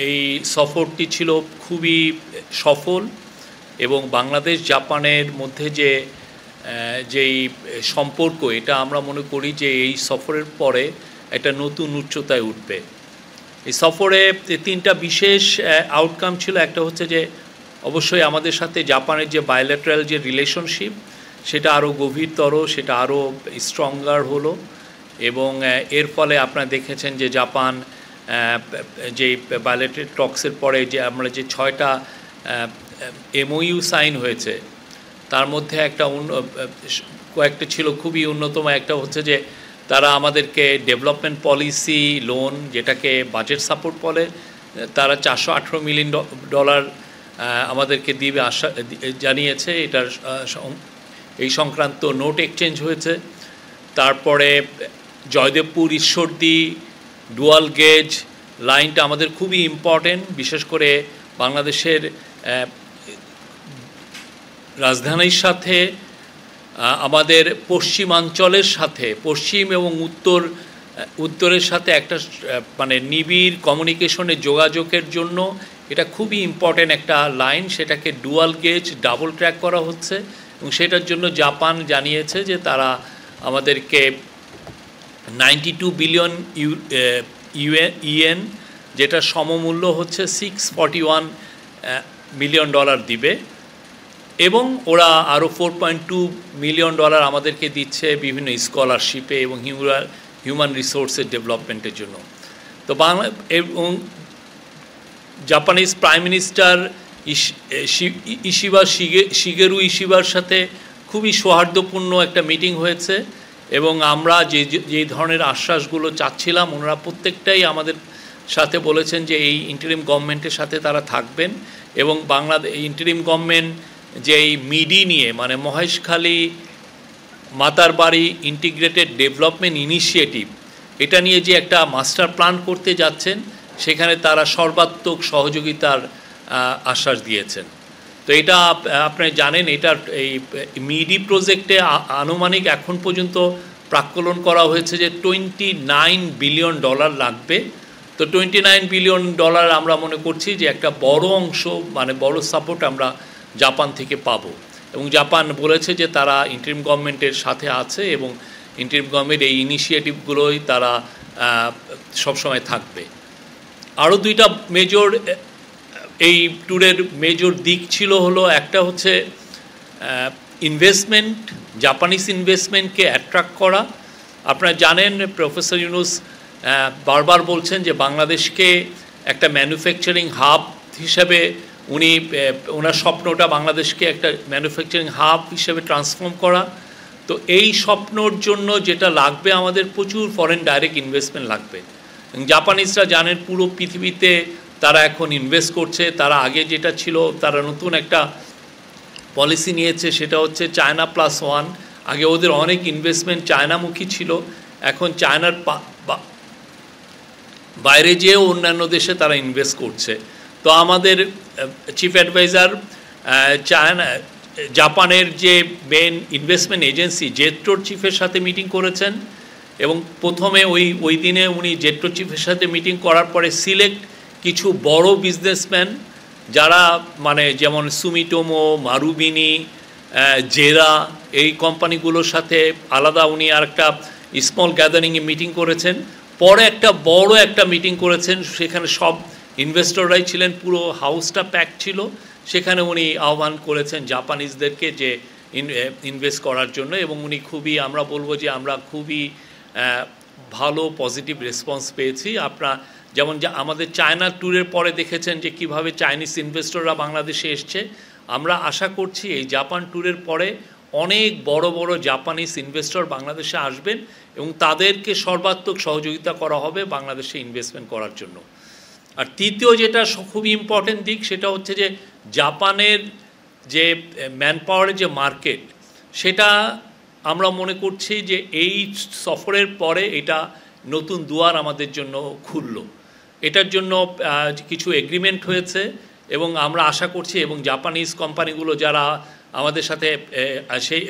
এই সফরটি ছিল খুবই সফল এবং বাংলাদেশ জাপানের মধ্যে যেই সম্পর্ক, এটা আমরা মনে করি যে এই সফরের পরে একটা নতুন উচ্চতায় উঠবে। এই সফরে তিনটা বিশেষ আউটকাম ছিল। একটা হচ্ছে যে অবশ্যই আমাদের সাথে জাপানের যে বায়োল্যাটারাল যে রিলেশনশিপ, সেটা আরও গভীরতর, সেটা আরও স্ট্রঙ্গার হলো। এবং এর ফলে আপনারা দেখেছেন যে জাপান যেই বায়োল্যাটারাল টক্সের পরে যে আমরা যে 6টা এমওইউ সাইন হয়েছে, তার মধ্যে কয়েকটা ছিল খুবই অন্যতম। একটা হচ্ছে যে তারা আমাদেরকে ডেভেলপমেন্ট পলিসি লোন, যেটাকে বাজেট সাপোর্ট বলে, তারা $418 মিলিয়ন আমাদেরকে দিবে জানিয়েছে। এটার এই সংক্রান্ত নোট এক্সচেঞ্জ হয়েছে। তারপরে জয়দেবপুর ঈশ্বরদী ডুয়াল গেজ লাইনটা আমাদের খুবই ইম্পর্টেন্ট, বিশেষ করে বাংলাদেশের রাজধানীর সাথে আমাদের পশ্চিমাঞ্চলের সাথে, পশ্চিম এবং উত্তরের সাথে একটা মানে নিবিড় কমিউনিকেশনের যোগাযোগের জন্য এটা খুবই ইম্পর্টেন্ট একটা লাইন। সেটাকে ডুয়াল গেজ ডাবল ট্র্যাক করা হচ্ছে এবং সেটার জন্য জাপান জানিয়েছে যে তারা আমাদেরকে 92 বিলিয়ন ইয়েন, যেটা সমমূল্য হচ্ছে $641 মিলিয়ন দিবে। এবং ওরা আরও $4.2 মিলিয়ন আমাদেরকে দিচ্ছে বিভিন্ন স্কলারশিপে এবং হিউম্যান রিসোর্সের ডেভেলপমেন্টের জন্য। তো এবং জাপানিজ প্রাইম মিনিস্টার শিগেরু ইশিবার সাথে খুবই সৌহার্দ্যপূর্ণ একটা মিটিং হয়েছে এবং আমরা যে ধরনের আশ্বাসগুলো চাচ্ছিলাম, ওনারা প্রত্যেকটাই আমাদের সাথে বলেছেন যে এই ইন্টারিম গভর্নমেন্টের সাথে তারা থাকবেন। এবং বাংলাদেশ ইন্টারিম গভর্নমেন্ট যে এই মিডি নিয়ে, মানে Maheshkhali Matarbari integrated development initiative, এটা নিয়ে যে একটা মাস্টার প্ল্যান করতে যাচ্ছেন, সেখানে তারা সর্বাত্মক সহযোগিতার আশ্বাস দিয়েছেন। তো এটা আপনি জানেন, এটার এই মিডি প্রজেক্টে আনুমানিক এখন পর্যন্ত প্রাক্কলন করা হয়েছে যে $29 বিলিয়ন লাগবে। তো $29 বিলিয়ন আমরা মনে করছি যে একটা বড় অংশ, মানে বড় সাপোর্ট আমরা জাপান থেকে পাবো। এবং জাপান বলেছে যে তারা ইন্টারিম গভর্নমেন্টের সাথে আছে এবং ইন্টারিম গভর্নমেন্ট এই ইনিশিয়েটিভগুলোই তারা সবসময় থাকবে। আরও দুইটা মেজর এই ট্যুরের মেজর দিক ছিল হলো, একটা হচ্ছে ইনভেস্টমেন্ট, জাপানিজ ইনভেস্টমেন্টকে অ্যাট্রাক্ট করা। আপনারা জানেন প্রফেসর ইউনুস বারবার বলছেন যে বাংলাদেশকে একটা ম্যানুফ্যাকচারিং হাব হিসাবে ওনার স্বপ্নটা বাংলাদেশকে একটা ম্যানুফ্যাকচারিং হাব হিসেবে ট্রান্সফর্ম করা। তো এই স্বপ্নর জন্য যেটা লাগবে, আমাদের প্রচুর ফরেন ডাইরেক্ট ইনভেস্টমেন্ট লাগবে। জাপানিজরা জানেন পুরো পৃথিবীতে তারা এখন ইনভেস্ট করছে। তারা আগে যেটা ছিল, তারা নতুন একটা পলিসি নিয়েছে, সেটা হচ্ছে চায়না +1। আগে ওদের অনেক ইনভেস্টমেন্ট চায়নামুখী ছিল, এখন চায়নার বাইরে যেয়েও অন্যান্য দেশে তারা ইনভেস্ট করছে। তো আমাদের চিফ অ্যাডভাইজার জাপানের যে মেন ইনভেস্টমেন্ট এজেন্সি জেট্রোর চিফের সাথে মিটিং করেছেন এবং প্রথমে ওই দিনে উনি জেট্রো চিফের সাথে মিটিং করার পরে সিলেক্ট কিছু বড় বিজনেসম্যান, যারা মানে যেমন সুমিটোমো, মারুবিনি, জেরা, এই কোম্পানিগুলোর সাথে আলাদা উনি আর একটা স্মল গ্যাদারিংয়ে মিটিং করেছেন। পরে একটা বড় একটা মিটিং করেছেন, সেখানে সব ইনভেস্টররাই ছিলেন, পুরো হাউসটা প্যাক ছিল। সেখানে উনি আহ্বান করেছেন জাপানিজদেরকে যে ইনভেস্ট করার জন্য। এবং উনি খুবই, আমরা বলবো যে আমরা খুবই ভালো পজিটিভ রেসপন্স পেয়েছি। যেমন আমাদের চায়না ট্যুরের পরে দেখেছেন যে কিভাবে চাইনিজ ইনভেস্টররা বাংলাদেশে এসছে। আমরা আশা করছি এই জাপান ট্যুরের পরে অনেক বড় বড় জাপানিজ ইনভেস্টর বাংলাদেশে আসবেন এবং তাদেরকে সর্বাত্মক সহযোগিতা করা হবে বাংলাদেশে ইনভেস্টমেন্ট করার জন্য। আর তৃতীয় যেটা খুবই ইম্পর্টেন্ট দিক, সেটা হচ্ছে যে জাপানের যে ম্যান পাওয়ারের যে মার্কেট, সেটা আমরা মনে করছি যে এই সফরের পরে এটা নতুন দুয়ার আমাদের জন্য খুলল। এটার জন্য কিছু এগ্রিমেন্ট হয়েছে এবং আমরা আশা করছি, এবং জাপানিজ কোম্পানিগুলো যারা আমাদের সাথে সেই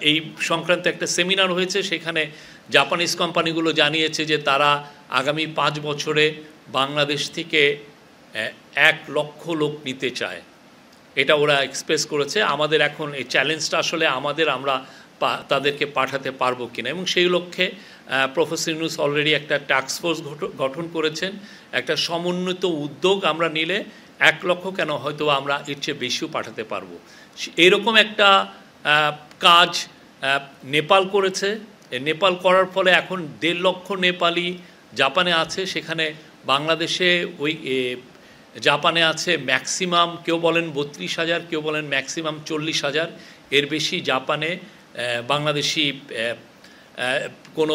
এই সংক্রান্ত একটা সেমিনার হয়েছে, সেখানে জাপানিজ কোম্পানিগুলো জানিয়েছে যে তারা আগামী 5 বছরে বাংলাদেশ থেকে 1 লক্ষ লোক নিতে চায়, এটা ওরা এক্সপ্রেস করেছে। আমাদের এখন এই চ্যালেঞ্জটা আসলে আমরা তাদেরকে পাঠাতে পারবো কিনা, এবং সেই লক্ষ্যে প্রফেসর ইউনূস অলরেডি একটা টাস্ক ফোর্স গঠন করেছেন। একটা সমন্বিত উদ্যোগ আমরা নিলে 1 লক্ষ কেন, হয়তো আমরা এর চেয়ে বেশিও পাঠাতে পারবো। এরকম একটা কাজ নেপাল করেছে। নেপাল করার ফলে এখন 1.5 লক্ষ নেপালি জাপানে আছে। সেখানে বাংলাদেশে ওই জাপানে আছে ম্যাক্সিমাম, কেউ বলেন 32,000, কেউ বলেন ম্যাক্সিমাম 40,000। এর বেশি জাপানে বাংলাদেশি কোনো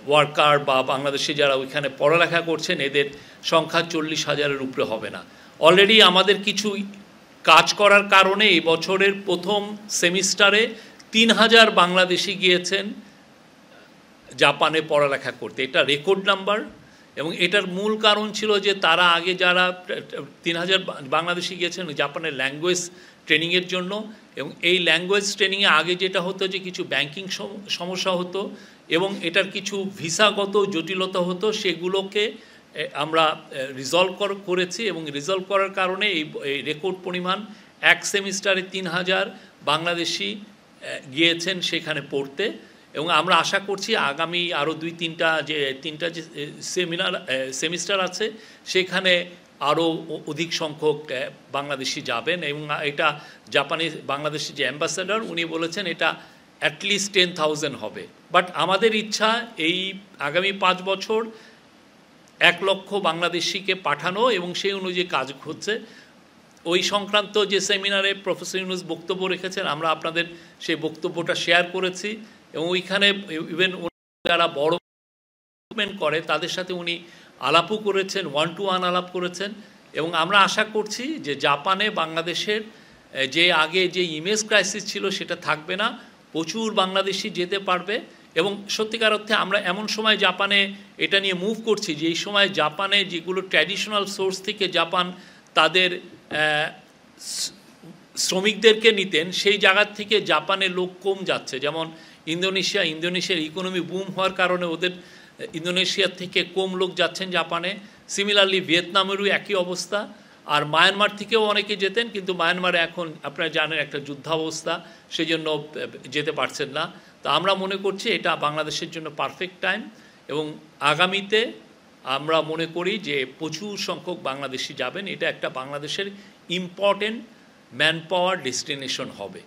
ওয়ার্কার বা বাংলাদেশি যারা ওইখানে পড়ালেখা করছেন, এদের সংখ্যা 40,000-এর উপরে হবে না। অলরেডি আমাদের কিছু কাজ করার কারণে এই বছরের প্রথম সেমিস্টারে 3,000 বাংলাদেশি গিয়েছেন জাপানে পড়ালেখা করতে। এটা রেকর্ড নাম্বার, এবং এটার মূল কারণ ছিল যে তারা আগে যারা 3,000 বাংলাদেশি গিয়েছেন জাপানের ল্যাঙ্গুয়েজ ট্রেনিংয়ের জন্য, এবং এই ল্যাঙ্গুয়েজ ট্রেনিংয়ে আগে যেটা হতো যে কিছু ব্যাংকিং সমস্যা হতো এবং এটার কিছু ভিসাগত জটিলতা হতো, সেগুলোকে আমরা রিজলভ করেছি, এবং রিজলভ করার কারণে এই রেকর্ড পরিমাণ 1 সেমিস্টারে 3,000 বাংলাদেশি গিয়েছেন সেখানে পড়তে। এবং আমরা আশা করছি আগামী আরও 2-3টা যে সেমিস্টার আছে সেখানে আরও অধিক সংখ্যক বাংলাদেশি যাবেন। এবং এটা বাংলাদেশি যে অ্যাম্বাসেডর উনি বলেছেন এটা অ্যাটলিস্ট 10,000 হবে। বাট আমাদের ইচ্ছা এই আগামী 5 বছর 1 লক্ষ বাংলাদেশিকে পাঠানো, এবং সেই অনুযায়ী কাজ হচ্ছে। ওই সংক্রান্ত যে সেমিনারে প্রফেসর ইউনূস বক্তব্য রেখেছেন, আমরা আপনাদের সেই বক্তব্যটা শেয়ার করেছি, এবং ওইখানে ইভেন যারা বড় করে তাদের সাথে উনি আলাপও করেছেন, 1-to-1 আলাপ করেছেন। এবং আমরা আশা করছি যে জাপানে বাংলাদেশের যে আগে যে ইমেজ ক্রাইসিস ছিল সেটা থাকবে না, প্রচুর বাংলাদেশি যেতে পারবে। এবং সত্যিকার অর্থে আমরা এমন সময় জাপানে এটা নিয়ে মুভ করছি যে এই সময় জাপানে যেগুলো ট্র্যাডিশনাল সোর্স থেকে জাপান তাদের শ্রমিকদেরকে নিতেন, সেই জায়গার থেকে জাপানে লোক কম যাচ্ছে। যেমন ইন্দোনেশিয়ার ইকোনমি বুম হওয়ার কারণে ওদের ইন্দোনেশিয়ার থেকে কম লোক যাচ্ছেন জাপানে। সিমিলারলি ভিয়েতনামেরও একই অবস্থা। আর মায়ানমার থেকেও অনেকে যেতেন, কিন্তু মায়ানমারে এখন আপনারা জানেন একটা যুদ্ধাবস্থা, সেই জন্য যেতে পারছেন না। তো আমরা মনে করছি এটা বাংলাদেশের জন্য পারফেক্ট টাইম, এবং আগামীতে আমরা মনে করি যে প্রচুর সংখ্যক বাংলাদেশি যাবেন। এটা একটা বাংলাদেশের ইম্পর্টেন্ট ম্যান পাওয়ার ডেস্টিনেশন হবে।